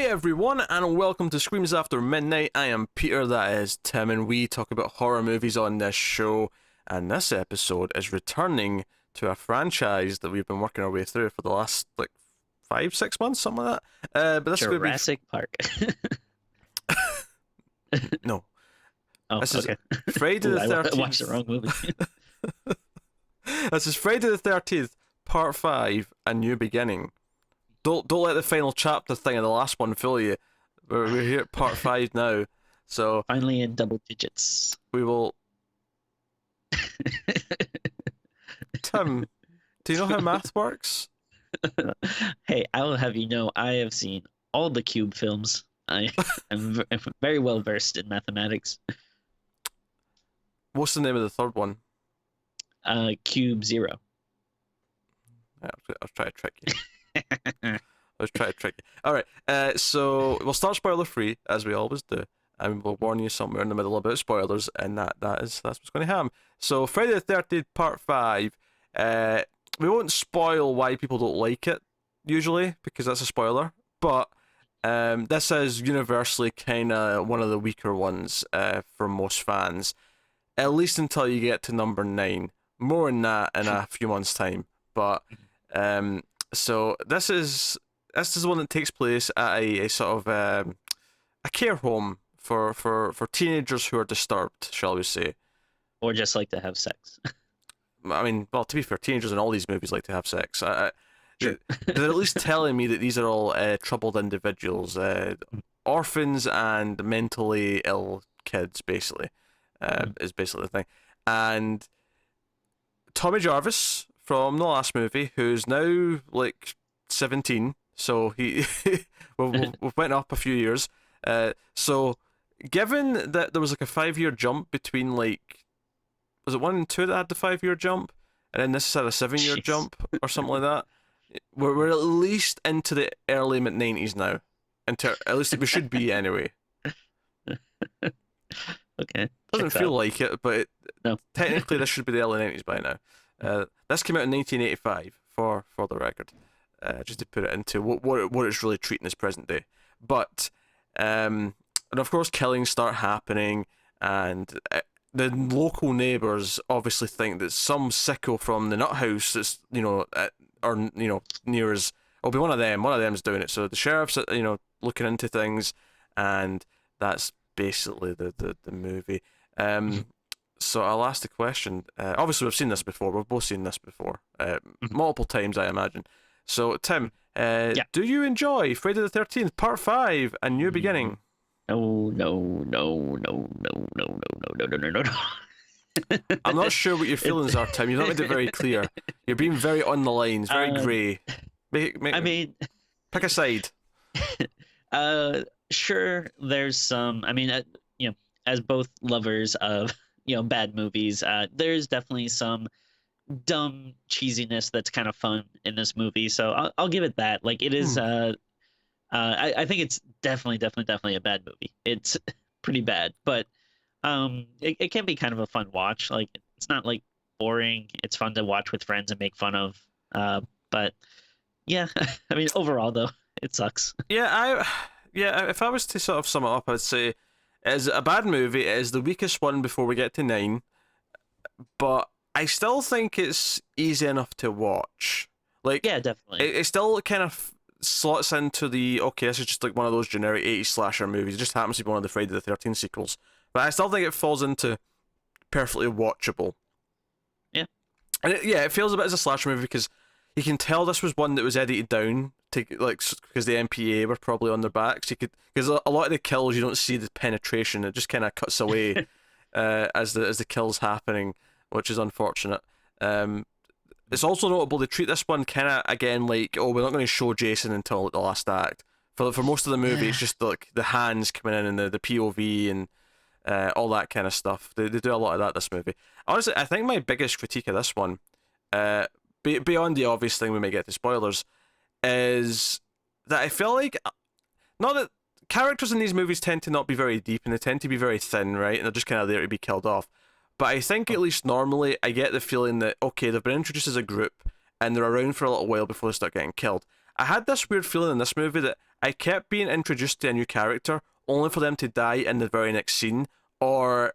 everyone, and welcome to Screams After Midnight. I am Peter, that is Tim, and we talk about horror movies on this show. And this episode is returning to a franchise that we've been working our way through for the last, 5-6 months, something like that. But this Jurassic Park. No. Oh, This okay. is Friday the I 13th. watched the wrong movie. This is Friday the 13th, Part 5, A New Beginning. Don't let the final chapter thing of the last one fool you. We're here at Part 5 now. So Finally in double digits. we will... Tim, do you know how math works? Hey, I will have you know, I have seen all the Cube films. I am very well versed in mathematics. What's the name of the third one? Cube Zero. I was trying to trick you. Alright, so we'll start spoiler free, as we always do. And we'll warn you somewhere in the middle about spoilers, and that's what's going to happen. So Friday the 13th, Part 5. We won't spoil why people don't like it, usually, because that's a spoiler. But this is universally kind of one of the weaker ones for most fans. At least until you get to number 9. More than that in a few months' time. But so this is the one that takes place at a sort of a care home for teenagers who are disturbed, shall we say. Or just like to have sex. I mean, well, to be fair, teenagers in all these movies like to have sex. Sure. They're at least telling me that these are all troubled individuals, orphans and mentally ill kids, basically, is basically the thing. And Tommy Jarvis from the last movie, who's now like 17, so we've went up a few years. So given that there was like a 5-year jump between was it 1 and 2 that had the 5-year jump, and then this had a 7-year jump or something like that. We're at least into the early mid-90s now. At least we should be anyway. Okay. Doesn't feel like it, but No. Technically this should be the early 90s by now. This came out in 1985 for the record, just to put it into what it's really treating as present day. But and of course killings start happening, and the local neighbours obviously think that some sicko from the nut house that's or near us will be one of them. One of them's doing it. So the sheriff's looking into things, and that's basically the movie. So I'll ask the question. Obviously, we've seen this before. We've both seen this before, multiple times, I imagine. So, Tim, do you enjoy Friday the 13th, Part 5, A New Beginning? No. I'm not sure what your feelings are, Tim. You've not made it very clear. You're being very on the lines, very grey. I mean, pick a side. Sure, there's some. I mean, as both lovers of bad movies, there's definitely some dumb cheesiness that's kind of fun in this movie. So I'll give it that. Like, it is. I think it's definitely a bad movie. It's pretty bad, but it can be kind of a fun watch. Like, it's not like boring. It's fun to watch with friends and make fun of. But yeah, I mean, overall though, it sucks. Yeah, if I was to sort of sum it up, I'd say it is a bad movie. It is the weakest one before we get to 9, but I still think it's easy enough to watch. Like, Yeah, definitely. it still kind of slots into this is just like one of those generic 80s slasher movies. It just happens to be one of the Friday the 13th sequels, but I still think it falls into perfectly watchable. Yeah. And it feels a bit as a slasher movie because you can tell this was one that was edited down to because the MPA were probably on their backs. Because a lot of the kills you don't see the penetration; it just kind of cuts away as the kills happening, which is unfortunate. It's also notable they treat this one kind of again like, we're not going to show Jason until the last act. For most of the movie, it's just like the hands coming in and the POV and all that kind of stuff. They do a lot of that this movie. Honestly, I think my biggest critique of this one, beyond the obvious thing we may get to spoilers, is that I feel like, not that characters in these movies tend to not be very deep and they tend to be very thin, right? And they're just kind of there to be killed off. But I think at least normally I get the feeling that, okay, they've been introduced as a group and they're around for a little while before they start getting killed. I had this weird feeling in this movie that I kept being introduced to a new character only for them to die in the very next scene, or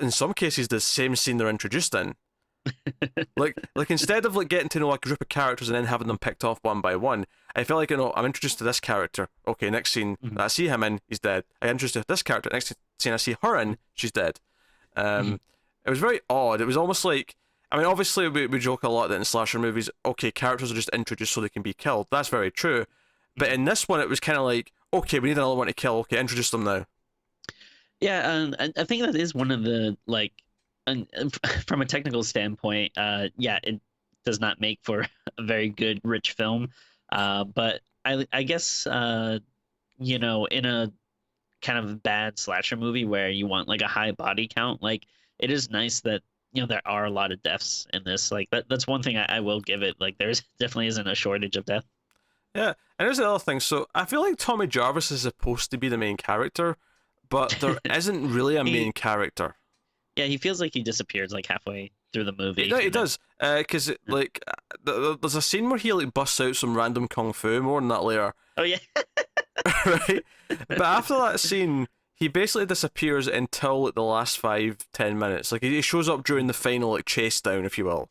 in some cases the same scene they're introduced in. Like instead of like getting to know a group of characters and then having them picked off one by one, I feel like, I'm introduced to this character. Okay, next scene that I see him in, he's dead. I introduced to this character. Next scene I see her in, she's dead. It was very odd. It was almost like, I mean, obviously we joke a lot that in slasher movies, okay, characters are just introduced so they can be killed. That's very true. But in this one, it was kind of like, okay, we need another one to kill. Okay, introduce them now. Yeah, I think that is one of the like, from a technical standpoint, yeah, it does not make for a very good rich film. But I guess in a kind of bad slasher movie where you want like a high body count, like it is nice that there are a lot of deaths in this. Like that's one thing I will give it. Like there's definitely isn't a shortage of death. Yeah, and here's the other thing. So I feel like Tommy Jarvis is supposed to be the main character, but there isn't really a main character. Yeah, he feels like he disappears like halfway through the movie. He does, because like there's a scene where he like busts out some random kung fu. More than that later. Oh yeah. Right, but after that scene, he basically disappears until like the last 5-10 minutes. Like he shows up during the final like chase down, if you will,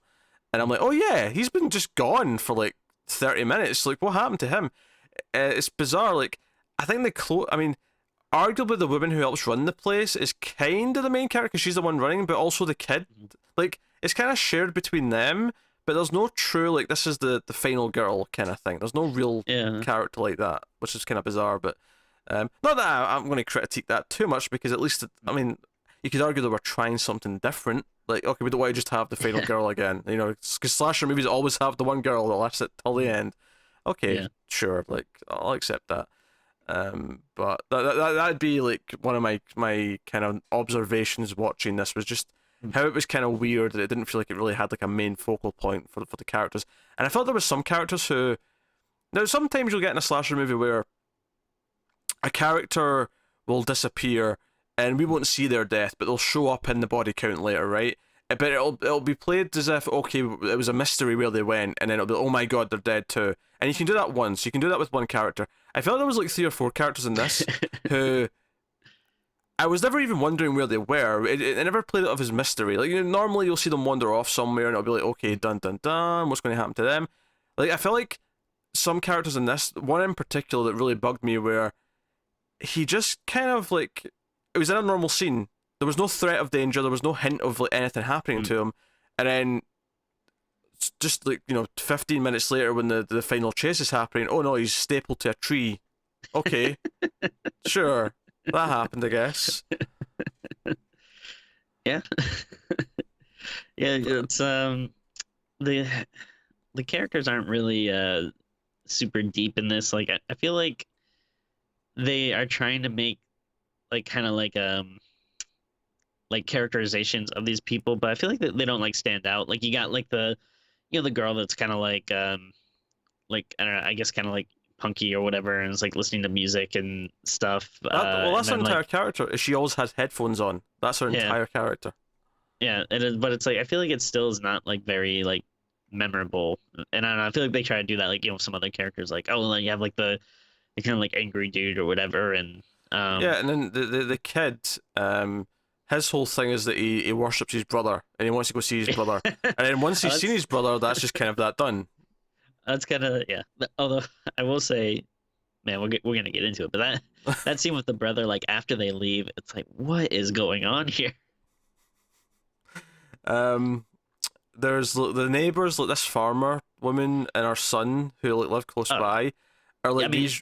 and I'm like, oh yeah, he's been just gone for like 30 minutes. Like what happened to him? It's bizarre. Like I think I mean, arguably the woman who helps run the place is kind of the main character because she's the one running, but also the kid. Like it's kind of shared between them, but there's no true like this is the final girl kind of thing. There's no real character like that, which is kind of bizarre. But not that I'm going to critique that too much, because at least I mean, you could argue they were trying something different. Like, okay, we don't want to just have the final girl again, because slasher movies always have the one girl that lasts it till the end. Okay, sure, like I'll accept that. But that'd be like one of my kind of observations watching this, was just how it was kind of weird that it didn't feel like it really had like a main focal point for the characters. And I felt there was some characters who, now sometimes you'll get in a slasher movie where a character will disappear and we won't see their death, but they'll show up in the body count later, right? But it'll be played as if, okay, it was a mystery where they went, and then it'll be, oh my god, they're dead too. And you can do that once. You can do that with one character. I felt there was like 3 or 4 characters in this who I was never even wondering where they were. It never played it off as mystery. Like, normally you'll see them wander off somewhere, and it'll be like, okay, dun dun dun, what's going to happen to them? Like, I felt like some characters in this, one in particular that really bugged me, where he just kind of like, it was in a normal scene. There was no threat of danger. There was no hint of like anything happening to him, and then just like 15 minutes later, when the final chase is happening, oh no, he's stapled to a tree. Okay, sure, that happened, I guess. Yeah, yeah. It's the characters aren't really super deep in this. Like I feel like they are trying to make like kind of like characterizations of these people, but I feel like they don't like stand out. Like you got like the the girl that's kind of like I don't know, I guess kind of like punky or whatever, and it's like listening to music and stuff. Well, that's her entire character. Is she always has headphones on? That's her entire character. Yeah, but it's like I feel like it still is not like very like memorable, and I don't know, I feel like they try to do that like some other characters, like you have like the kind of like angry dude or whatever, and yeah, and then the kid, his whole thing is that he worships his brother and he wants to go see his brother, and then once he's seen his brother, that's just kind of that done. That's kind of Although I will say, man, we're gonna get into it, but that scene with the brother, like after they leave, it's like, what is going on here? There's the neighbors, like this farmer woman and her son who like live close by, are like these.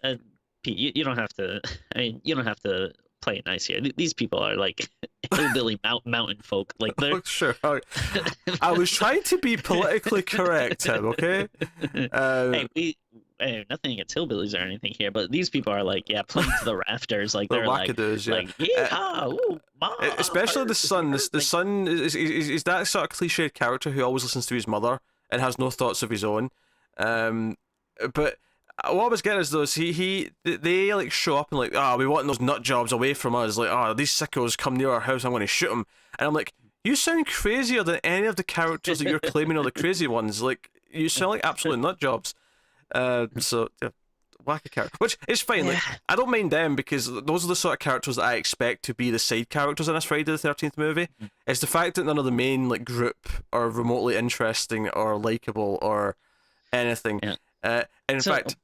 Pete, you don't have to. I mean, you don't have to play it nice here. These people are like hillbilly mountain folk. Like they're sure. I was trying to be politically correct, Tim. Okay. Hey, nothing against hillbillies or anything here, but these people are like, playing to the rafters. Like they're wackadoos, like ooh, ma. Especially the son. The son is that sort of cliched character who always listens to his mother and has no thoughts of his own. But what I was getting is though, they like show up and like, we want those nut jobs away from us. Like, these sickos come near our house, I'm going to shoot them. And I'm like, you sound crazier than any of the characters that you're claiming are the crazy ones. Like, you sound like absolute nut jobs. So yeah, wacky character, which is fine. Like Yeah. I don't mind them because those are the sort of characters that I expect to be the side characters in this Friday the 13th movie. Mhm. It's the fact that none of the main like group are remotely interesting or likable or anything. Yeah. And in So fact,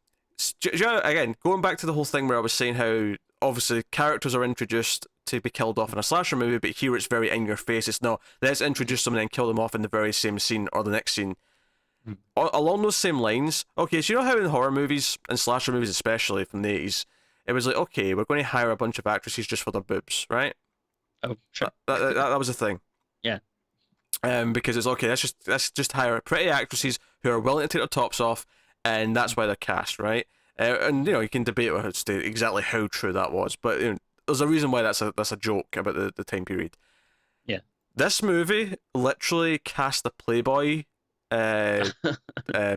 again, going back to the whole thing where I was saying how obviously characters are introduced to be killed off in a slasher movie, but here it's very in your face. It's no, let's introduce them and then kill them off in the very same scene or the next scene. Mhm. Along those same lines, okay, so you know how in horror movies and slasher movies, especially from the 80s, it was like, okay, we're going to hire a bunch of actresses just for their boobs, right? oh sure. That was a thing. Yeah. Because it's okay, let's just hire pretty actresses who are willing to take their tops off, and that's why they're cast, right? And you know you can debate exactly how true that was, but you know, there's a reason why that's a joke about the time period. Yeah. This movie literally cast a Playboy,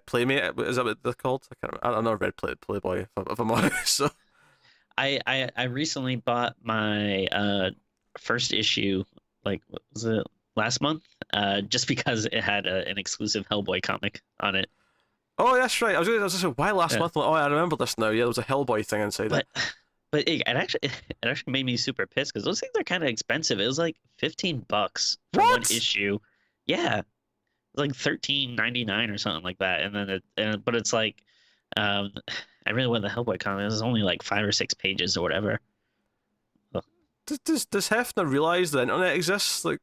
Playmate. Is that what they're called? I can't remember. I've never read Playboy if I'm honest. So I recently bought my first issue, like what was it, last month? Just because it had an exclusive Hellboy comic on it. oh that's right. I was gonna say why last Yeah. month. Oh, I remember this now. Yeah, there was a Hellboy thing inside it. But it actually made me super pissed because those things are kind of expensive. It was like $15 for one What? issue. Yeah, it was like $13.99 or something like that. And then but it's like, um, I really want the Hellboy comic. It was only like 5 or 6 pages or whatever. Ugh, Does Hefner realize the internet exists? Like,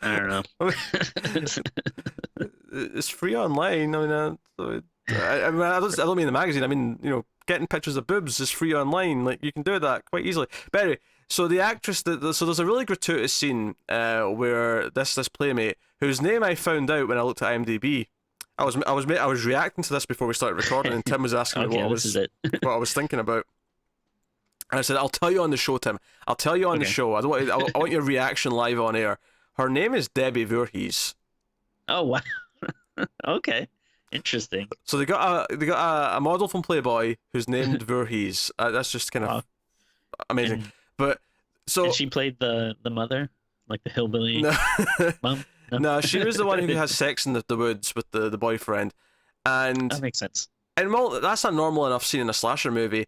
I don't know. it's free online. I mean, I don't mean the magazine. I mean, you know, getting pictures of boobs is free online. Like, you can do that quite easily. But anyway, so the actress so there's a really gratuitous scene where this playmate whose name I found out when I looked at IMDb. I was reacting to this before we started recording, and Tim was asking me Okay, what this is it. I was thinking about. And I said, I'll tell you on the show, Tim. I'll tell you on the Okay. show. I want your reaction live on air. Her name is Debbie Voorhees. Oh wow. Okay, interesting. So they got a model from Playboy who's named Voorhees. That's just kind of Wow. amazing. And, But so and she played the mother, like the hillbilly no, mom. No? no, she was the one who has sex in the woods with the boyfriend, and That makes sense. well, that's a normal enough scene in a slasher movie.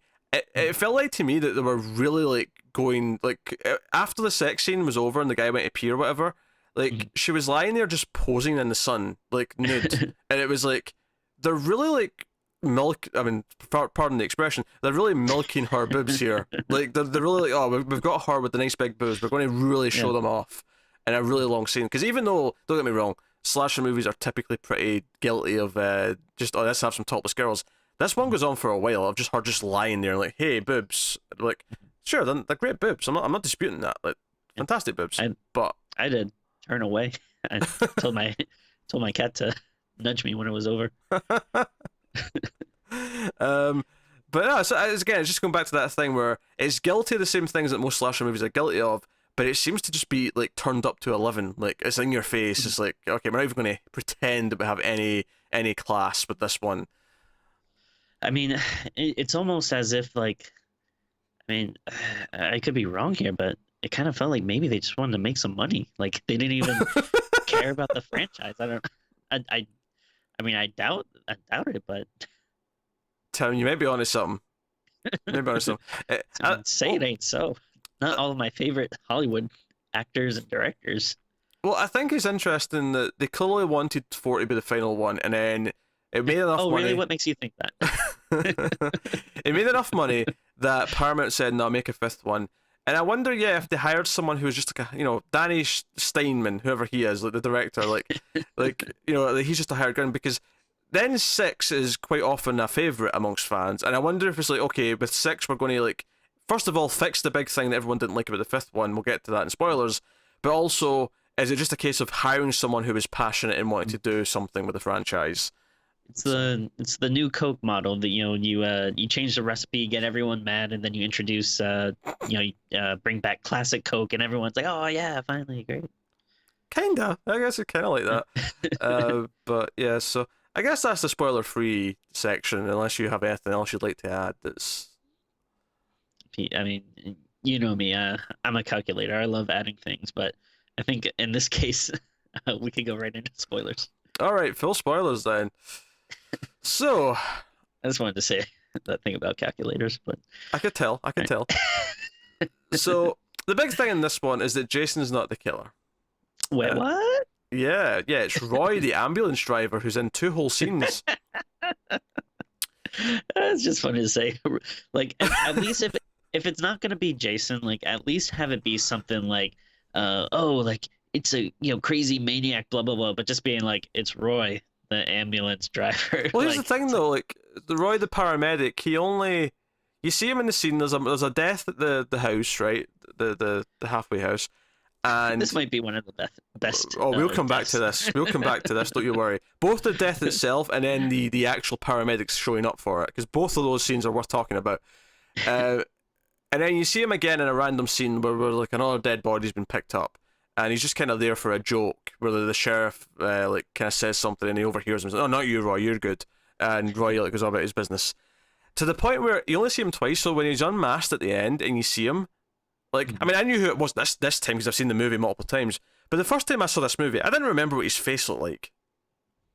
It felt like to me that they were really like going like after the sex scene was over and the guy went to pee or whatever. Like Mhm. she was lying there just posing in the sun, like nude, and it was like they're really like milk. I mean, pardon the expression. They're really milking her boobs here. Like they're really like, oh, we've got her with the nice big boobs. We're going to really show Yeah. them off in a really long scene. Because even though, don't get me wrong, slasher movies are typically pretty guilty of just let's have some topless girls. This one goes on for a while of just her just lying there like, hey, boobs. Like, sure, they're great boobs. I'm not disputing that. Like, fantastic boobs. But I did turn away. I told my cat to nudge me when it was over. but no, so again, it's just going back to that thing where it's guilty of the same things that most slasher movies are guilty of, but it seems to just be like turned up to 11. Like it's in your face. It's like, okay, we're not even going to pretend that we have any class with this one. I mean, it's almost as if like, I mean, I could be wrong here, but it kind of felt like maybe they just wanted to make some money. Like they didn't even care about the franchise. I mean, I doubt it, but Tim, you might be onto something. Maybe onto something. I mean, say it ain't so. Not all of my favorite Hollywood actors and directors. Well, I think it's interesting that they clearly wanted 4 to be the final one, and then it made enough Oh, money. really? What makes you think that? It made enough money that Paramount said, "No, make a 5th one." And I wonder, yeah, if they hired someone who was just like a, Danny Steinman, whoever he is, like the director, like he's just a hired gun because then 6 is quite often a favorite amongst fans, and I wonder if it's like, okay, with 6 we're going to like, first of all, fix the big thing that everyone didn't like about the 5th one. We'll get to that in spoilers, but also, is it just a case of hiring someone who is passionate and wanting to do something with the franchise? It's the new Coke model that you change the recipe, get everyone mad, and then you introduce bring back classic Coke, and everyone's like, oh yeah, finally, great. Kinda, I guess it's kind of like that. But yeah, so I guess that's the spoiler-free section, unless you have anything else you'd like to add. That's I mean, you know me, I'm a calculator. I love adding things, but I think in this case, we could go right into spoilers. all right. Full spoilers then. So I just wanted to say that thing about calculators, but I could tell. I could all tell. So the big thing in this one is that Jason's not the killer. right. Wait, Uh, what? yeah, it's Roy, the ambulance driver, who's in two whole scenes. It's just funny to say. Like, at least if it's not gonna be Jason, like at least have it be something like, oh, like it's a crazy maniac, blah blah blah. But just being like, it's Roy, the ambulance driver. Well, here's the Like, thing it's like, though, like the Roy, the paramedic, he only you see him in the scene. There's a death at the house, right? The halfway house, this and might be one of the best oh, we'll come back to deaths. this. We'll come back to this. Don't you worry. Both the death itself and then the actual paramedics showing up for it, because both of those scenes are worth talking about. Uh, and then you see him again in a random scene where like another dead body's been picked up, and he's just kind of there for a joke, where the sheriff like kind of says something and he overhears him. Says, "Oh, not you, Roy. You're good." And Roy like goes on about his business to the point where you only see him twice. So when he's unmasked at the end and you see him, like, I mean, I knew who it was this time because I've seen the movie multiple times. But the first time I saw this movie, I didn't remember what his face looked like.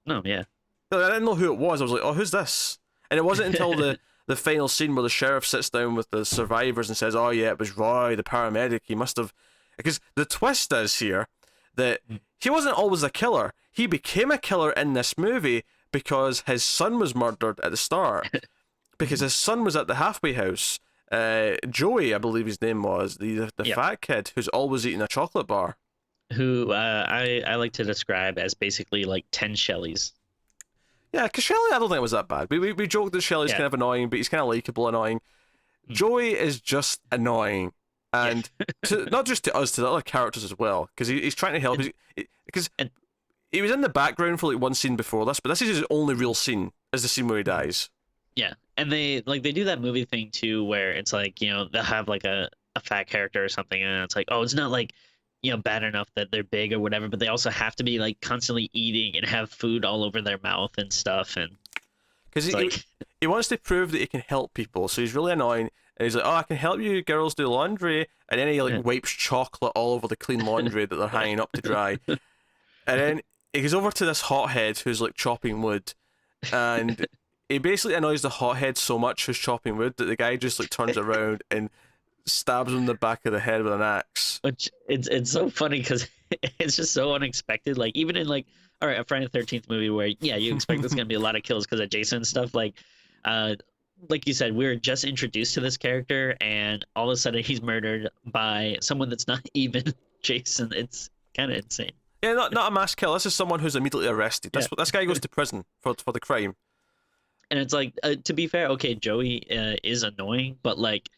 No, yeah. I didn't know who it was. I was like, "Oh, who's this?" And it wasn't until the final scene where the sheriff sits down with the survivors and says, "Oh yeah, it was Roy, the paramedic. He must have," because the twist is here that he wasn't always a killer. He became a killer in this movie because his son was murdered at the start. Because his son was at the halfway house. Joey, I believe his name was the Yep. fat kid who's always eating a chocolate bar. Who I like to describe as basically like 10 Shellys. Yeah, because Shelley, I don't think it was that bad. We joked that Shelley's Yeah. kind of annoying, but he's kind of likable annoying. Joey is just annoying, and not just to us, to the other characters as well, because he's trying to help. Because and- he was in the background for like one scene before this, but this is his only real scene, is the scene where he dies. Yeah, and they do that movie thing too, where it's like they'll have like a fat character or something, and it's like, oh, it's not like bad enough that they're big or whatever, but they also have to be like constantly eating and have food all over their mouth and stuff, and Because like he wants to prove that he can help people, so he's really annoying. And he's like, "Oh, I can help you girls do laundry," and then he like Yeah. wipes chocolate all over the clean laundry that they're hanging up to dry. And then he goes over to this hothead who's like chopping wood, and he basically annoys the hothead so much who's chopping wood that the guy just like turns around and stabs him in the back of the head with an axe. which it's so funny because it's just so unexpected. Like even in like all right, a Friday the 13th movie where you expect there's gonna be a lot of kills because of Jason and stuff. Like you said, we were just introduced to this character, and all of a sudden he's murdered by someone that's not even Jason. It's kind of insane. Yeah, not a mass kill. This is someone who's immediately arrested. Yeah. This guy goes to prison for the crime. And it's like, to be fair, okay, Joey is annoying, but like,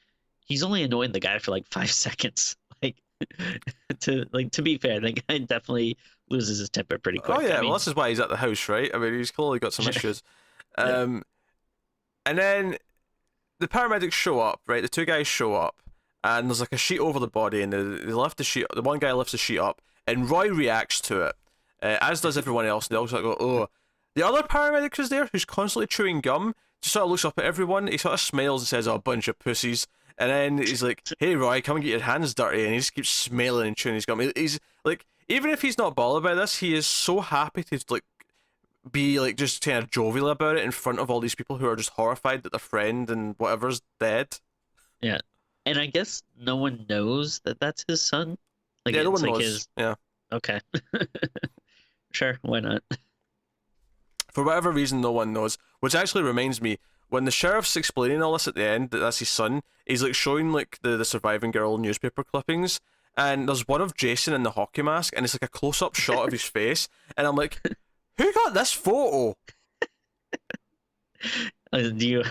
he's only annoying the guy for like 5 seconds. Like, to be fair, the guy definitely loses his temper pretty quick. Oh yeah, I mean, well this is why he's at the house, right? I mean, he's clearly got some issues. And then the paramedics show up, right? The two guys show up, and there's like a sheet over the body, and they lift the sheet. The one guy lifts the sheet up, and Roy reacts to it, as does everyone else. And they also go, "Oh." The other paramedic who's there, who's constantly chewing gum, just sort of looks up at everyone. He sort of smiles and says, "Oh, a bunch of pussies." And then he's like, "Hey, Roy, come and get your hands dirty." And he just keeps smiling and chewing his gum. He's like, even if he's not bothered by this, he is so happy to like be like just kind of jovial about it in front of all these people who are just horrified that their friend and whatever's dead. yeah. And I guess no one knows that that's his son. Like, Yeah, no it's one like knows. Yeah. okay. Sure, why not? For whatever reason, no one knows. Which actually reminds me, when the sheriff's explaining all this at the end, that that's his son, he's like showing like the surviving girl newspaper clippings, and there's one of Jason in the hockey mask, and it's like a close-up shot of his face, and I'm like, who got this photo? Do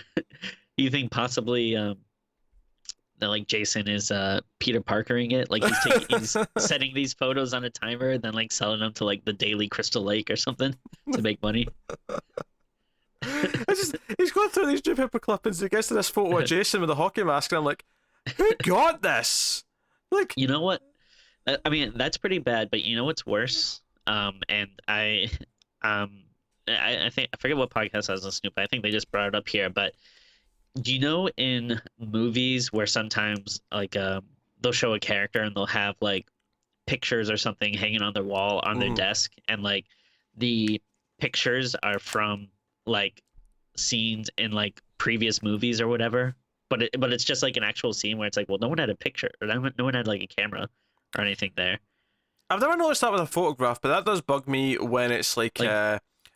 you think possibly that like Jason is Peter Parkering it? Like he's setting these photos on a timer, then like selling them to like the Daily Crystal Lake or something to make money. He's going through these newspaper clippings, he gets to this photo of Jason with a hockey mask, and I'm like, who got this? Like, You know what? I mean, that's pretty bad, but you know what's worse? And I think I forget what podcast I was listening to, but I think they just brought it up here. But do you know in movies where sometimes like they'll show a character and they'll have like pictures or something hanging on their wall on their desk, and like the pictures are from like scenes in like previous movies or whatever, but it's just like an actual scene where it's like, well, no one had a picture or no one had like a camera or anything there. I've never noticed that with a photograph, but that does bug me when it's Like,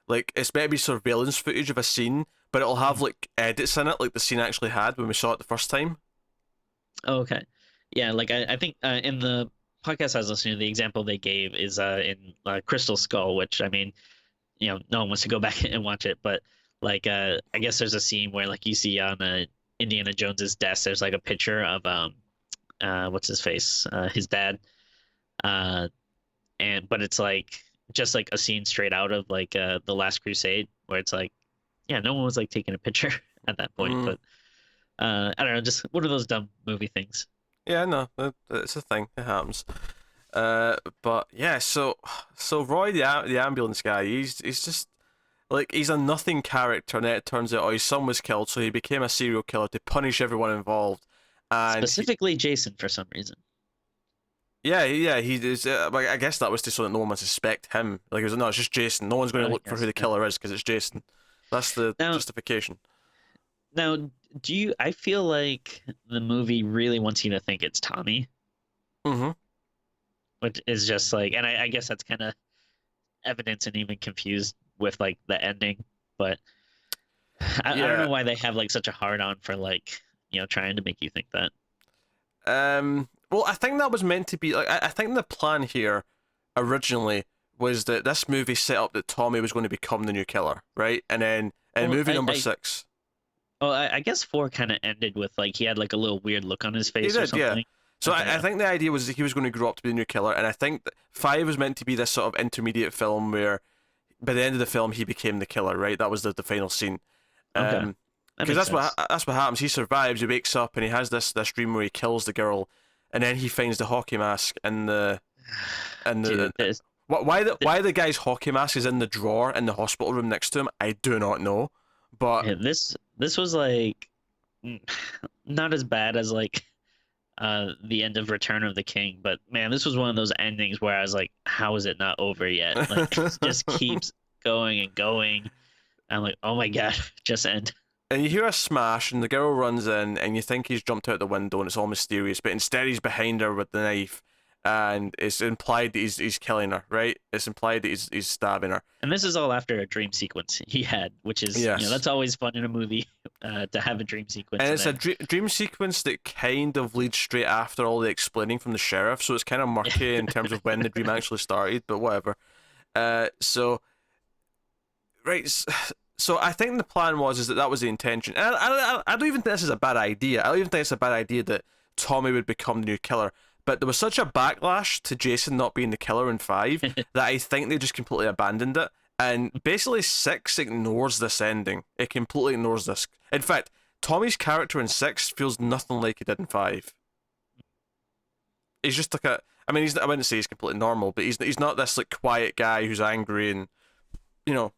like it's maybe surveillance footage of a scene, but it'll have like edits in it, like the scene actually had when we saw it the first time. oh, okay, yeah, like I think in the podcast I was listening to, the example they gave is in Crystal Skull, which I mean, no one wants to go back and watch it, but like I guess there's a scene where like you see on Indiana Jones's desk, there's like a picture of what's his face, his dad, uh and but it's like just like a scene straight out of like the Last Crusade, where it's like, yeah, no one was like taking a picture at that point, Mm. but I don't know, just one of those dumb movie things. Yeah, no, it's a thing. It happens. But yeah, so Roy, the ambulance guy, he's just like he's a nothing character, and then it turns out oh his son was killed, so he became a serial killer to punish everyone involved, and Specifically Jason for some reason. yeah, he is. Like, I guess that was just so that no one would suspect him. Like, it was no, it's just Jason. No one's going to I look for who guess. the Yeah. killer is because it's Jason. That's the Now, justification. now, do you? I feel like the movie really wants you to think it's Tommy, Mm-hmm. which is just like, and I guess that's kind of evidence and even confused with like the ending, but I don't Yeah. know why they have like such a hard on for like trying to make you think that. Well, I think that was meant to be like. I think the plan here originally was that this movie set up that Tommy was going to become the new killer, right? And then in Well, movie number six, I guess four kind of ended with like he had like a little weird look on his he face or did, yeah. something. So Okay, I yeah. think the idea was that he was going to grow up to be the new killer, and I think that five was meant to be this sort of intermediate film where by the end of the film he became the killer, right? That was the final scene. Okay, Um, that because makes that's sense. what happens. He survives. He wakes up and he has this dream where he kills the girl, and then he finds the hockey mask in the and the Dude, this, why the guy's hockey mask is in the drawer in the hospital room next to him. I do not know, but yeah, this was like mm, not as bad as like the end of Return of the King, but man, this was one of those endings where I was like, how is it not over yet? Like it just keeps going and going. I'm like, oh my god, just end. and you hear a smash and the girl runs in and you think he's jumped out the window and it's all mysterious, but instead he's behind her with the knife and it's implied that he's killing her, right? It's implied that he's stabbing her. And this is all after a dream sequence he had, which is Yes. that's always fun in a movie to have a dream sequence And and it's a then dream sequence that kind of leads straight after all the explaining from the sheriff, so it's kind of murky in terms of when the dream actually started, but whatever. So right, so I think the plan was is that that was the intention, and I don't even think this is a bad idea. I don't even think it's a bad idea that Tommy would become the new killer. But there was such a backlash to Jason not being the killer in five that I think they just completely abandoned it. And basically, six ignores this ending. It completely ignores this. In fact, Tommy's character in six feels nothing like he did in five. He's just like a. I mean, I wouldn't say he's completely normal, but he's not this like quiet guy who's angry and you know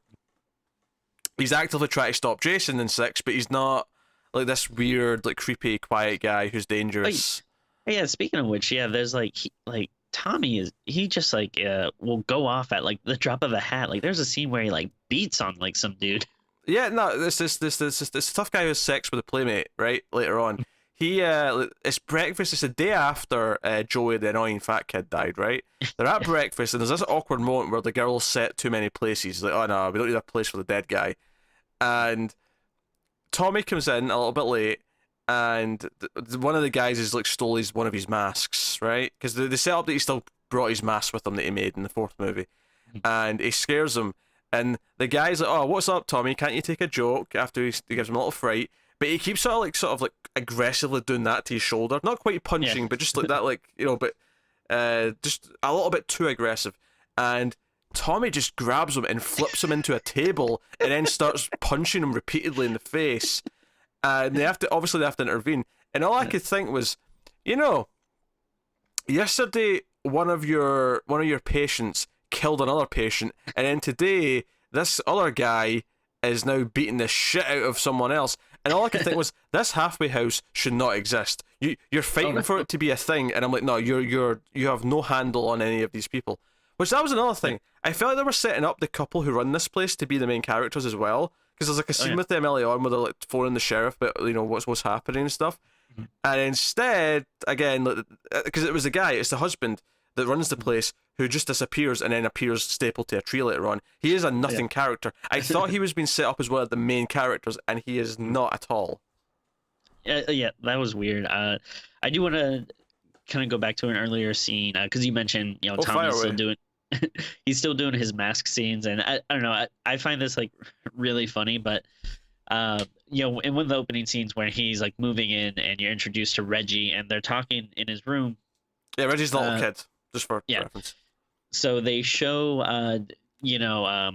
he's actively trying to stop Jason in six, but he's not like this weird, like creepy, quiet guy who's dangerous. Hey, yeah, speaking of which, yeah, there's like like Tommy is he just like will go off at like the drop of a hat. Like there's a scene where he like beats on like some dude. Yeah, no, this tough guy who has sex with a playmate, right? Later on, he it's breakfast. It's the day after Joey, the annoying fat kid, died, right? They're at breakfast, and there's this awkward moment where the girl set too many places. He's like, oh no, we don't need a place for the dead guy, and Tommy comes in a little bit late, and one of the guys is like stole one of his masks, right? Because they set up that he still brought his mask with him that he made in the fourth movie, and he scares him. And the guy's like, "Oh, what's up, Tommy? Can't you take a joke?" After he gives him a little fright, but he keeps sort of like aggressively doing that to his shoulder, not quite punching, Yeah. but just like that, like but just a little bit too aggressive. And Tommy just grabs him and flips him into a table, and then starts punching him repeatedly in the face. And they have to intervene. And all I could think was, you know, yesterday one of your patients killed another patient, and then today this other guy is now beating the shit out of someone else. And all I could think was, this halfway house should not exist. You're fighting for it to be a thing, and I'm like, no, you have no handle on any of these people. Which that was another thing. I felt like they were setting up the couple who run this place to be the main characters as well, because there's like a Oh scene yeah. with them early on where they're like phoning the sheriff, but you know what's happening and stuff. Mhm. And instead, again, because it was the guy, it's the husband that runs the place who just disappears and then appears stapled to a tree later on. He is a Yeah. nothing character. I thought he was being set up as one of the main characters, and he is not at all. Yeah, that was weird. I do want to kind of go back to an earlier scene because you mentioned, Oh, fire Tommy's still away. doing he's still doing his mask scenes, and I don't know, I find this like really funny, but in one of the opening scenes where he's like moving in and you're introduced to Reggie and they're talking in his room. Yeah, Reggie's the little uh kid, just for yeah, reference. so they show you know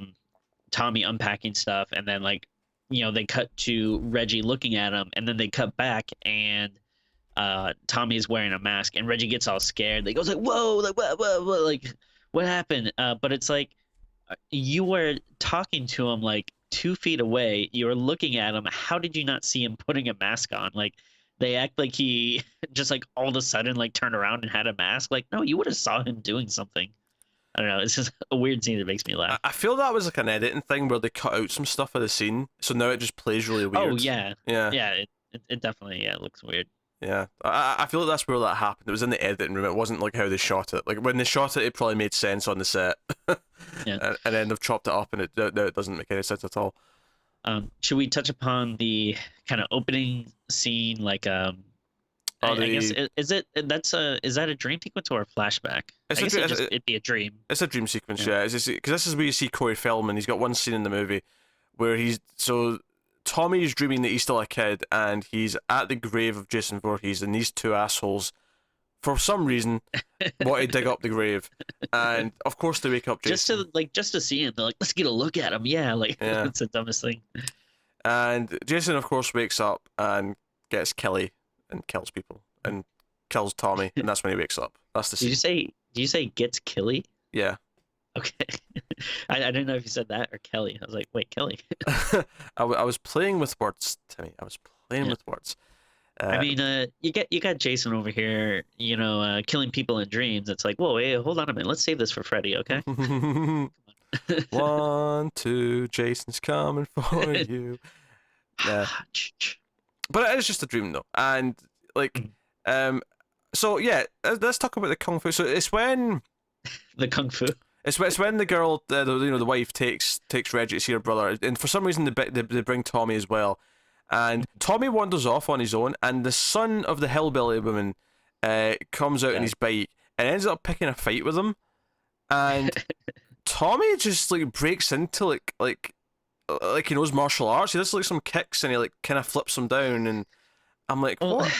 Tommy unpacking stuff, and then like they cut to Reggie looking at him, and then they cut back and Tommy is wearing a mask, and Reggie gets all scared. They goes like, "Whoa, like what, like what happened?" But it's like you were talking to him like 2 feet away. You were looking at him. How did you not see him putting a mask on? Like they act like he just like all of a sudden like turned around and had a mask. Like no, you would have saw him doing something. I don't know. It's just a weird scene that makes me laugh. I feel that was like an editing thing where they cut out some stuff of the scene, so now it just plays really weird. Oh yeah, Yeah. yeah. It definitely looks weird. Yeah, I feel like that's where that happened. It was in the editing room. It wasn't like how they shot it. Like when they shot it, it probably made sense on the set, Yeah. and then they've chopped it up, and it doesn't make any sense at all. Should we touch upon the kind of opening scene? Like, I guess is that a dream sequence or a flashback? I guess it'd be a dream. It's a dream sequence, yeah. Because this is where you see Corey Feldman. He's got one scene in the movie where Tommy's dreaming that he's still a kid, and he's at the grave of Jason Voorhees, and these two assholes, for some reason, want to dig up the grave, and of course they wake up Jason. Just to see him. They're like, let's get a look at him. Yeah, like Yeah. it's the dumbest thing. And Jason, of course, wakes up and gets Kelly and kills people and kills Tommy, and that's when he wakes up. That's the Did scene. you say gets Killy? Yeah. Okay. I didn't know if you said that or Kelly. I was like, wait, Kelly. I was playing with words, Timmy. I was playing with words. I mean, you got Jason over here, killing people in dreams. It's like, whoa, hey, hold on a minute. Let's save this for Freddy, okay? 1, 2, Jason's coming for you. Yeah. But it is just a dream though, and like, so yeah, let's talk about the kung fu. So it's when the kung fu. It's when the girl, the wife takes Reggie to see her brother, and for some reason they bring Tommy as well, and Tommy wanders off on his own, and the son of the hillbilly woman comes out on his bike and ends up picking a fight with him, and Tommy just like breaks into like he knows martial arts. He does like some kicks and he like kind of flips him down, and I'm like, what?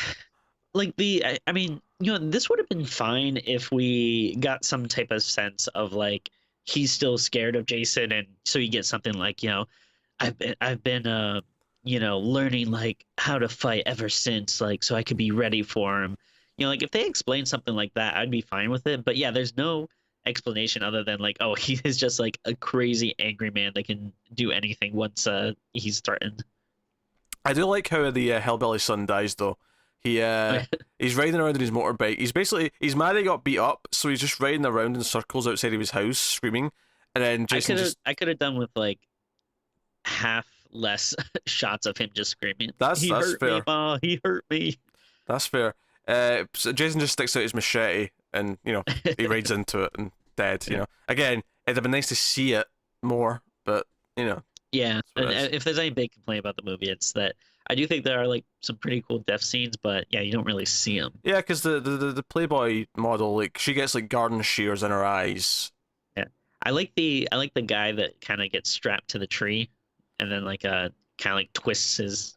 Like I mean, this would have been fine if we got some type of sense of like he's still scared of Jason, and so you get something like, I've been learning like how to fight ever since, like so I could be ready for him. Like if they explained something like that, I'd be fine with it. But yeah, there's no explanation other than like, oh, he is just like a crazy angry man that can do anything once he's threatened. I do like how the hillbilly son dies though. He's riding around on his motorbike. He's mad he got beat up, so he's just riding around in circles outside of his house screaming. And then Jason I could have done with like half less shots of him just screaming. That's hurt fair. Me, Ma. He hurt me. That's fair. So Jason just sticks out his machete, and he rides into it and dead. Again, it'd have been nice to see it more, but Yeah, and if there's any big complaint about the movie, it's that I do think there are like some pretty cool death scenes, but yeah, you don't really see them. Yeah, because the Playboy model, like she gets like garden shears in her eyes. Yeah, I like the guy that kind of gets strapped to the tree, and then like kind of like twists his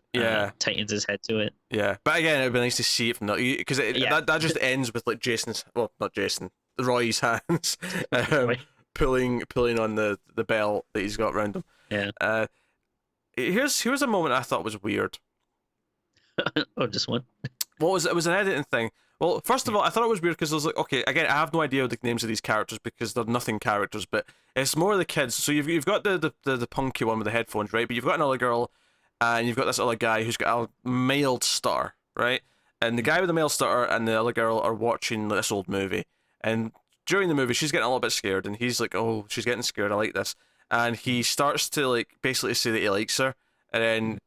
tightens his head to it. Yeah, but again, it'd be nice to see it from because that just ends with like not Jason, Roy's hands pulling on the belt that he's got around him. Yeah. Here's a moment I thought was weird. Oh, just one. Well, it was an editing thing. Well, first of all, I thought it was weird because I was like, okay, again, I have no idea the names of these characters because they're nothing characters, but it's more the kids. So you've got the punky one with the headphones, right? But you've got another girl, and you've got this other guy who's got a mild stutter, right? And the guy with the mild stutter and the other girl are watching this old movie, and during the movie, she's getting a little bit scared, and he's like, oh, she's getting scared. I like this. and he starts to like basically say that he likes her, and then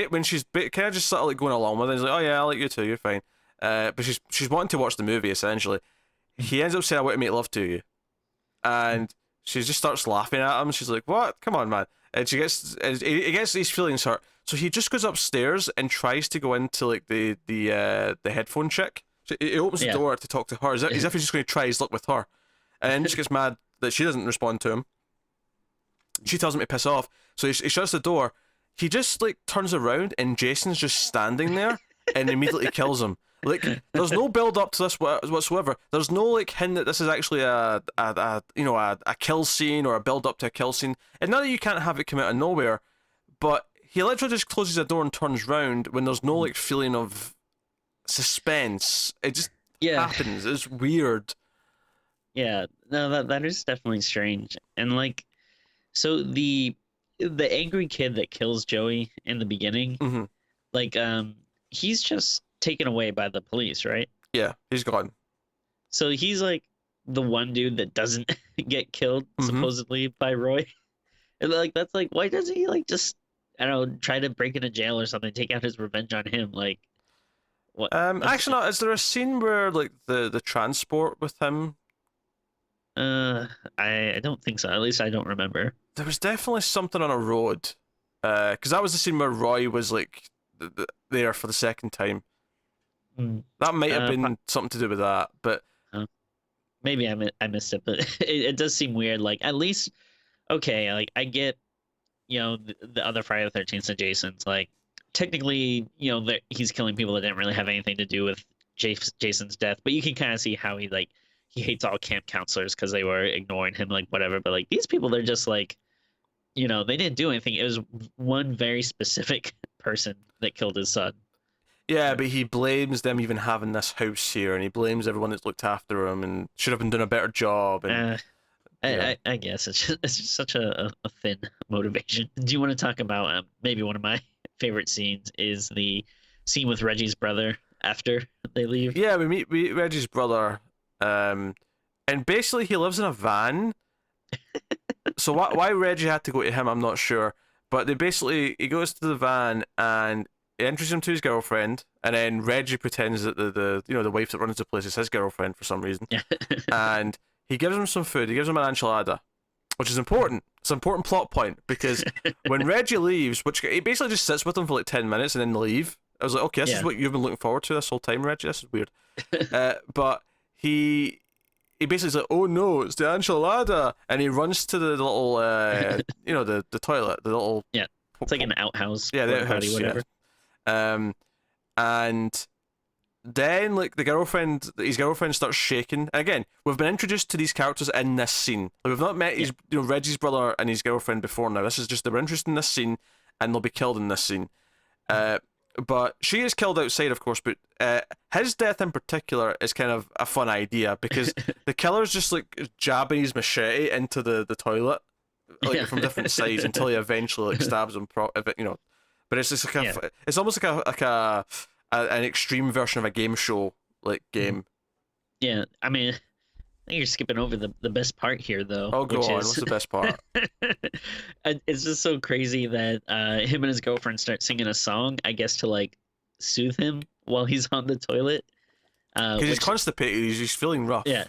when she's kind of just sort of like going along with it, he's like, "Oh yeah, I like you too. You're fine." But she's wanting to watch the movie essentially. He ends up saying, "I want to make love to you," and she just starts laughing at him. She's like, "What? Come on, man!" And he gets these feelings hurt. So he just goes upstairs and tries to go into like the headphone chick. So he opens the door to talk to her, as if he's just going to try his luck with her, and then she gets mad that she doesn't respond to him. She tells him to piss off, so he shuts the door. He just like turns around and Jason's just standing there and immediately kills him. Like there's no build up to this whatsoever. There's no like hint that this is actually a kill scene or a build up to a kill scene. And now that you can't have it come out of nowhere, but he literally just closes the door and turns round when there's no like feeling of suspense. It just happens. It's weird. Yeah, no, that is definitely strange. And like, so the angry kid that kills Joey in the beginning, like he's just taken away by the police, right? Yeah, he's gone. So he's like the one dude that doesn't get killed supposedly by Roy. And like that's like, why doesn't he like just, I don't know, try to break into jail or something, take out his revenge on him? Like what? Actually, no. Is there a scene where like the transport with him? I don't think so. At least I don't remember. There was definitely something on a road, because that was the scene where Roy was like there for the second time. That might have been something to do with that, but maybe I missed it. But it does seem weird. Like at least, okay, like I get, the other Friday the 13th and Jason's like technically, he's killing people that didn't really have anything to do with Jason's death, but you can kind of see how he hates all camp counselors because they were ignoring him, like whatever. But like these people, they're just like, they didn't do anything. It was one very specific person that killed his son. Yeah, but he blames them even having this house here, and he blames everyone that's looked after him and should have been doing a better job. And I guess it's just such a thin motivation. Do you want to talk about maybe one of my favorite scenes is the scene with Reggie's brother after they leave? Yeah, we meet Reggie's brother, and basically he lives in a van. So why Reggie had to go to him, I'm not sure. But he goes to the van and he introduces him to his girlfriend, and then Reggie pretends that the wife that runs the place is his girlfriend for some reason. And he gives him some food. He gives him an enchilada, which is important. It's an important plot point because when Reggie leaves, which he basically just sits with him for like 10 minutes and then leave. I was like, okay, this is what you've been looking forward to this whole time, Reggie. This is weird. But he basically is like, oh no, it's the enchilada, and he runs to the little the toilet, the little it's like an outhouse. Yeah, the outhouse, whatever. Yeah. And then like his girlfriend starts shaking. And again, we've been introduced to these characters in this scene. Like, we've not met his Reggie's brother and his girlfriend before now. This is just they were interested in this scene, and they'll be killed in this scene. But she is killed outside, of course. But his death in particular is kind of a fun idea because the killer's just like jabbing his machete into the toilet, like from different sides until he eventually like stabs him. But it's just like it's almost like an extreme version of a game show game. Yeah, I mean, I think you're skipping over the best part here, though. Oh, go on. What's the best part? It's just so crazy that him and his girlfriend start singing a song, I guess, to like soothe him while he's on the toilet. Because he's constipated. He's feeling rough. Yeah.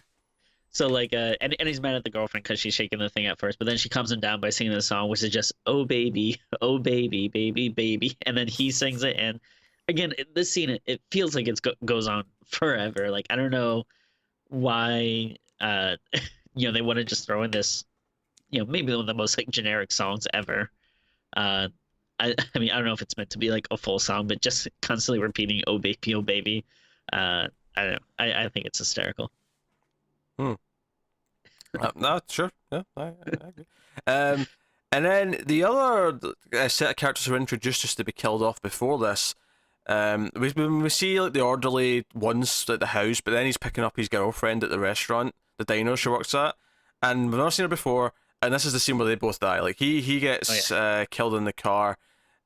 So like, and he's mad at the girlfriend because she's shaking the thing at first, but then she calms him down by singing the song, which is just "Oh baby, baby, baby," and then he sings it. And again, this scene it feels like it goes on forever. Like I don't know why they want to just throw in this, maybe one of the most like generic songs ever. I mean I don't know if it's meant to be like a full song, but just constantly repeating "Oh baby, oh baby." I don't know. I think it's hysterical. No, sure. Yeah, I agree. And then the other set of characters who were introduced just to be killed off before this, we see like the orderly once at the house, but then he's picking up his girlfriend at the restaurant, the diner she works at, and we've not seen her before. And this is the scene where they both die. Like he gets killed in the car,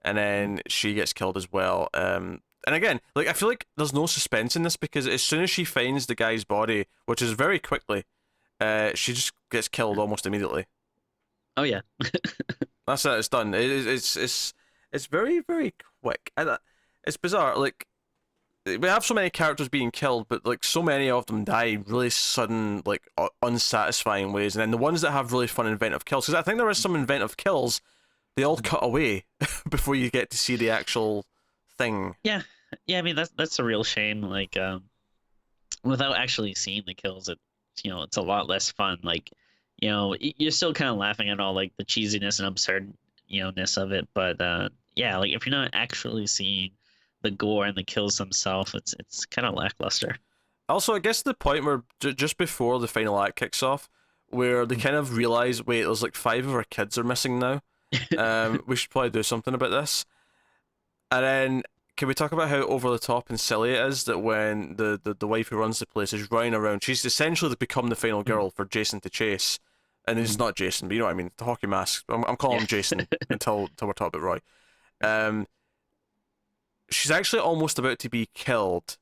and then she gets killed as well. And again, like I feel like there's no suspense in this because as soon as she finds the guy's body, which is very quickly, she just gets killed almost immediately. Oh yeah. That's it. It's done. It's very very quick. And it's bizarre. Like we have so many characters being killed, but like so many of them die really sudden, like unsatisfying ways. And then the ones that have really fun inventive kills, because I think there is some inventive kills, they all cut away before you get to see the actual thing. Yeah. Yeah, I mean that's a real shame. Like without actually seeing the kills, it's a lot less fun. Like, you're still kind of laughing at all like the cheesiness and absurd, ness of it, but yeah, like if you're not actually seeing the gore and the kills themselves, it's kind of lackluster. Also, I guess the point where just before the final act kicks off, where they kind of realize, wait, there's like 5 of our kids are missing now. We should probably do something about this. And then, can we talk about how over the top and silly it is that when the wife who runs the place is running around, she's essentially become the final girl for Jason to chase. And it's not Jason, but you know what I mean, the hockey mask. I'm calling him Jason until we're talking about Roy. Um, she's actually almost about to be killed,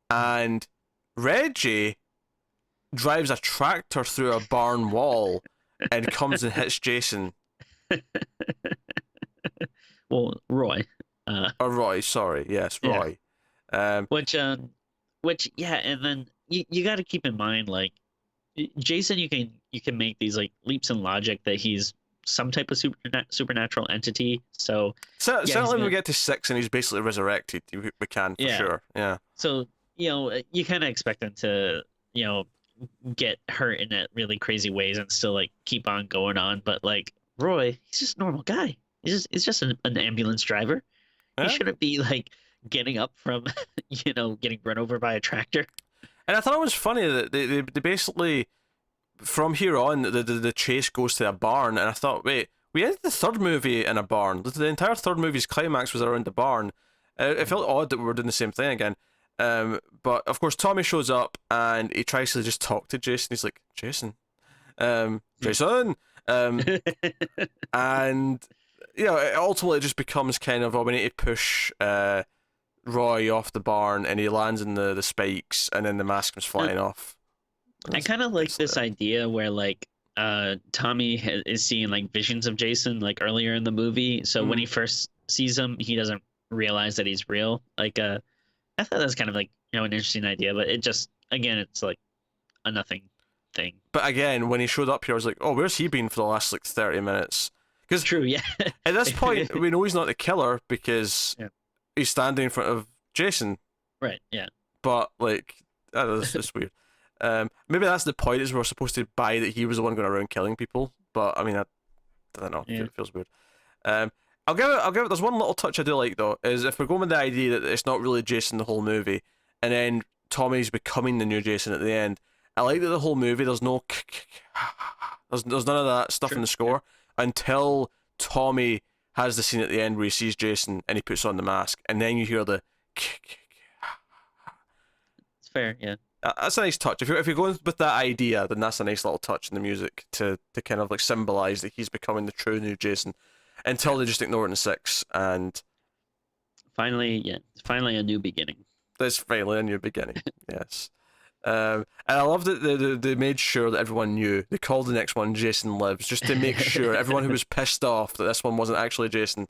and Reggie drives a tractor through a barn wall and comes and hits Jason. Well, Roy. Or Roy, sorry. Yes, Yeah. Roy. Um, Which yeah, and then you got to keep in mind like Jason, you can make these like leaps in logic that he's some type of supernatural entity. So so, yeah, certainly when we get to 6 and he's basically resurrected, we can for yeah. sure. Yeah. So you kind of expect him to get hurt in that really crazy ways and still like keep on going on. But like Roy, he's just a normal guy. He's just an ambulance driver. He Yeah. shouldn't be like getting up from getting run over by a tractor. And I thought it was funny that they basically, from here on, the chase goes to a barn, and I thought, wait, we ended the third movie in a barn. The entire third movie's climax was around the barn. It felt odd that we were doing the same thing again. But of course, Tommy shows up and he tries to just talk to Jason. He's like, Jason, Jason, and it ultimately just becomes kind of, oh, we need to push Roy off the barn, and he lands in the spikes, and then the mask comes flying off. I kind of like this idea where like Tommy is seeing like visions of Jason like earlier in the movie. So when he first sees him, he doesn't realize that he's real. Like I thought that was kind of like an interesting idea, but it just again it's like a nothing thing. But again, when he showed up here, I was like, oh, where's he been for the last like 30 minutes? Because True, yeah. at this point, we know he's not the killer because he's standing in front of Jason. Right. Yeah. But like, it's weird. Maybe that's the point, is we're supposed to buy that he was the one going around killing people. But I mean, I don't know. Yeah. It feels weird. I'll give it. There's one little touch I do like though, is if we're going with the idea that it's not really Jason the whole movie, and then Tommy's becoming the new Jason at the end. I like that the whole movie there's no there's none of that stuff in the score until Tommy has the scene at the end where he sees Jason and he puts on the mask, and then you hear the. It's fair, yeah. That's a nice touch. If you're going with that idea, then that's a nice little touch in the music to kind of like symbolize that he's becoming the true new Jason. Until they just ignore it in 6, and finally a new beginning. There's finally a new beginning. Yes. And I love that they made sure that everyone knew. They called the next one Jason Lives, just to make sure everyone who was pissed off that this one wasn't actually Jason.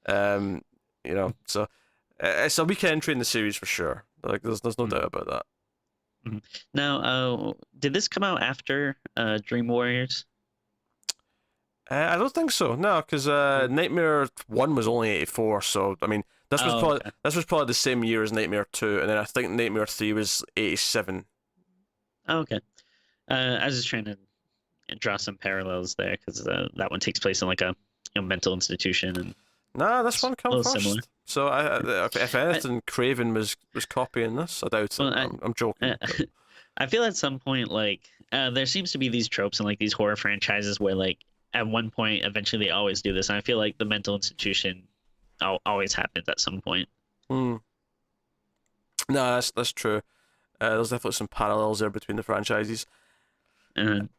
So it's a weak entry in the series for sure. Like there's no doubt about that. Now, did this come out after Dream Warriors? I don't think so. No, because Nightmare 1 was only 84. So I mean, this was probably the same year as Nightmare 2, and then I think Nightmare 3 was 87. Oh, okay. I was just trying to draw some parallels there because that one takes place in like a mental institution, and nah, this one comes first. Similar. So if anything, Craven was copying this. I doubt it. I'm joking. I feel at some point like there seems to be these tropes in like these horror franchises where like at one point eventually they always do this, and I feel like the mental institution always happens at some point. No, that's true. There's definitely some parallels there between the franchises. And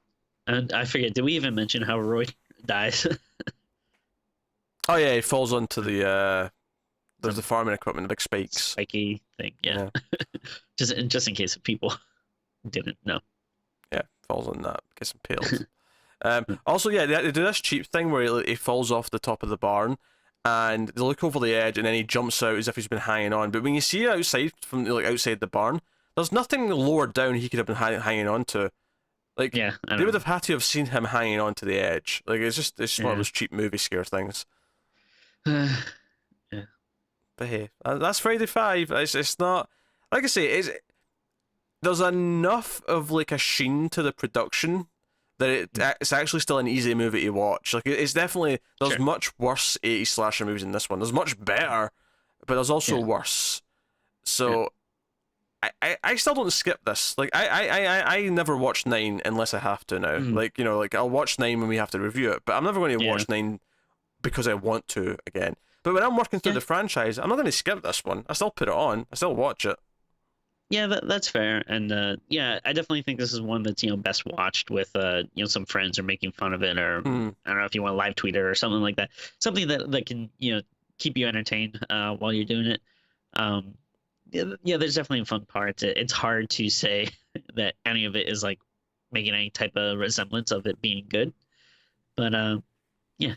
I forget, did we even mention how Roy dies? Oh yeah, he falls onto the there's the farming equipment, the big spikes. Spiky thing, yeah. just in case if people didn't know. Yeah, falls on that, gets impaled. Also, yeah, they do this cheap thing where he falls off the top of the barn, and they look over the edge, and then he jumps out as if he's been hanging on. But when you see it outside from outside the barn, there's nothing lower down he could have been hanging on to. Like, Yeah, I they would know. have had to have seen him hanging on to the edge. Like, it's one of Yeah. those cheap movie scare things. Yeah. But hey, that's Friday 5. It's not, like I say, there's enough of like a sheen to the production that it's actually still an easy movie to watch. Like, it's definitely, there's Sure. much worse 80s slasher movies in this one. There's much better, but there's also Yeah. worse. Yeah. So I still don't skip this. Like, I never watch 9 unless I have to now. Mm. Like, like I'll watch 9 when we have to review it, but I'm never going to Yeah. watch 9 because I want to again. But when I'm working through Yeah. the franchise, I'm not going to skip this one. I still put it on. I still watch it. Yeah, that's fair. And yeah, I definitely think this is one that's, best watched with some friends or making fun of it, or Hmm. I don't know if you want to live tweet it or something like that. Something that can, keep you entertained while you're doing it. Yeah, there's definitely fun parts. It's hard to say that any of it is like making any type of resemblance of it being good. But yeah,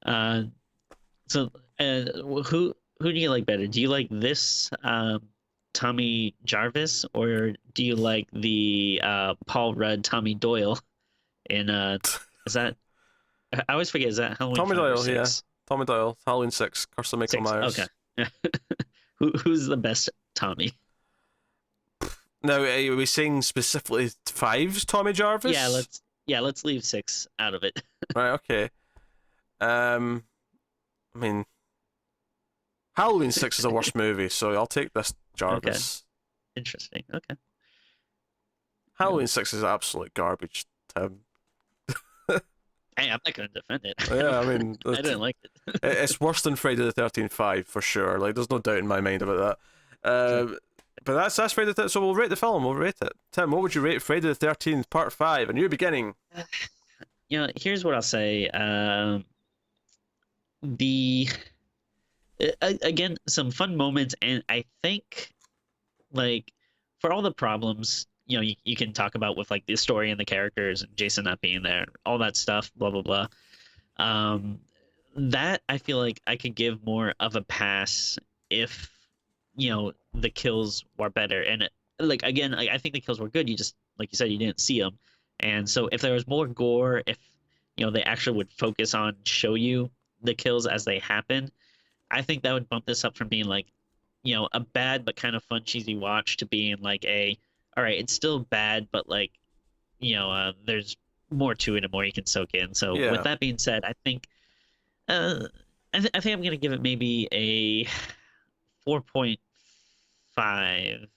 Uh, so who do you like better? Do you like this Tommy Jarvis, or do you like the Paul Rudd Tommy Doyle in is that I always forget, is that Halloween Tommy 5 or Doyle, yeah. 6? Tommy Doyle, Halloween 6, Curse of Michael 6. Myers. Okay. Who's the best Tommy? Now, are we saying specifically 5's Tommy Jarvis? Let's leave 6 out of it. Right, okay. I mean, Halloween 6 is a worse movie, so I'll take this Jarvis. Interesting. Okay. Halloween 6 is absolute garbage, Tim. Hey, I'm not gonna defend it. Yeah, I mean, I didn't like it. it's worse than Friday the 13th 5 for sure. Like, there's no doubt in my mind about that. But that's Friday the 13th. So we'll rate the film. We'll rate it. Tim, what would you rate Friday the 13th Part 5? A New Beginning. Here's what I'll say. The again, some fun moments, and I think, like, for all the problems, you can talk about with like the story and the characters and Jason not being there, all that stuff, blah blah blah. That I feel like I could give more of a pass if the kills were better, and like again, I think the kills were good. You just, like you said, you didn't see them, and so if there was more gore, if they actually would focus on show you the kills as they happen, I think that would bump this up from being like, a bad but kind of fun cheesy watch to being like all right, it's still bad, but like, there's more to it and more you can soak in. So Yeah. with that being said, I think, I think I'm gonna give it maybe a 4.5.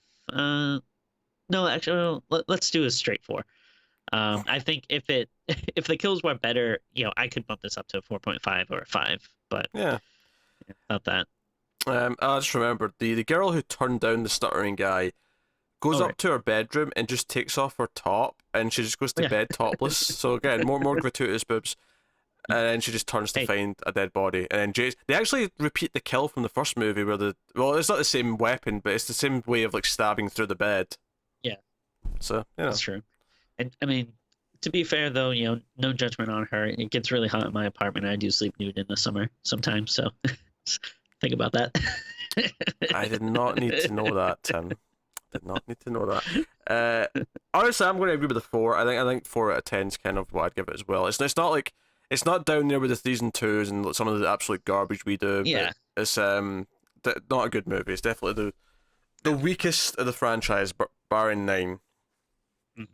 No, actually, let's do a straight 4. I think if if the kills were better, I could bump this up to a 4.5 or a 5. But Yeah. about that. I just remembered the girl who turned down the stuttering guy goes Oh, up right. to her bedroom and just takes off her top, and she just goes to Yeah. bed topless. So again, more gratuitous boobs. And then she just turns to Hey. find a dead body. And then they actually repeat the kill from the first movie where it's not the same weapon, but it's the same way of like stabbing through the bed. Yeah. So, That's true. And I mean, to be fair though, no judgment on her. It gets really hot in my apartment. I do sleep nude in the summer sometimes, so think about that. I did not need to know that, Tim. Did not need to know that. Honestly, I'm going to agree with the 4. I think 4 out of 10 is kind of what I'd give it as well. It's not like, it's not down there with the 3s and 2s and some of the absolute garbage we do. Yeah. But it's not a good movie. It's definitely the weakest of the franchise, barring 9. Mhm.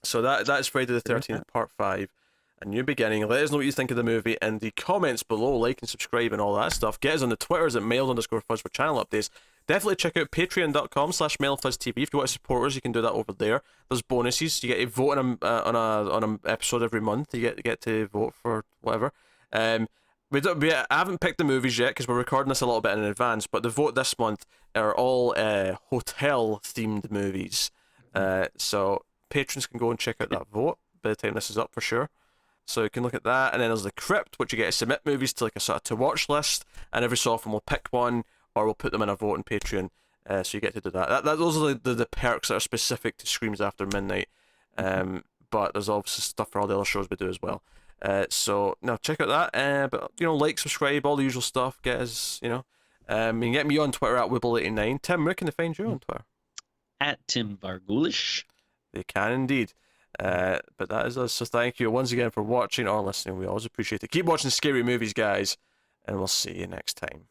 So that's Friday the 13th Part 5. A New Beginning. Let us know what you think of the movie in the comments below. Like and subscribe and all that stuff. Get us on the Twitters at mail_fuzz for channel updates. Definitely check out patreon.com/mailfuzztv. If you want to support us, you can do that over there. There's bonuses. You get to vote on an episode every month. You get to vote for whatever. I haven't picked the movies yet because we're recording this a little bit in advance, but the vote this month are all hotel themed movies. So patrons can go and check out that vote by the time this is up for sure. So you can look at that, and then there's the Crypt, which you get to submit movies to like a sort of to watch list, and every so often we'll pick one or we'll put them in a vote on Patreon. So you get to do that. Those are the perks that are specific to Screams After Midnight. but there's obviously stuff for all the other shows we do as well. So no, check out that. But like, subscribe, all the usual stuff. Get us, you can get me on Twitter at Wibble89. Tim, where can they find you on Twitter? At Tim Vargulish. They can indeed. But that is us. So thank you once again for watching or listening. We always appreciate it. Keep watching scary movies, guys, and we'll see you next time.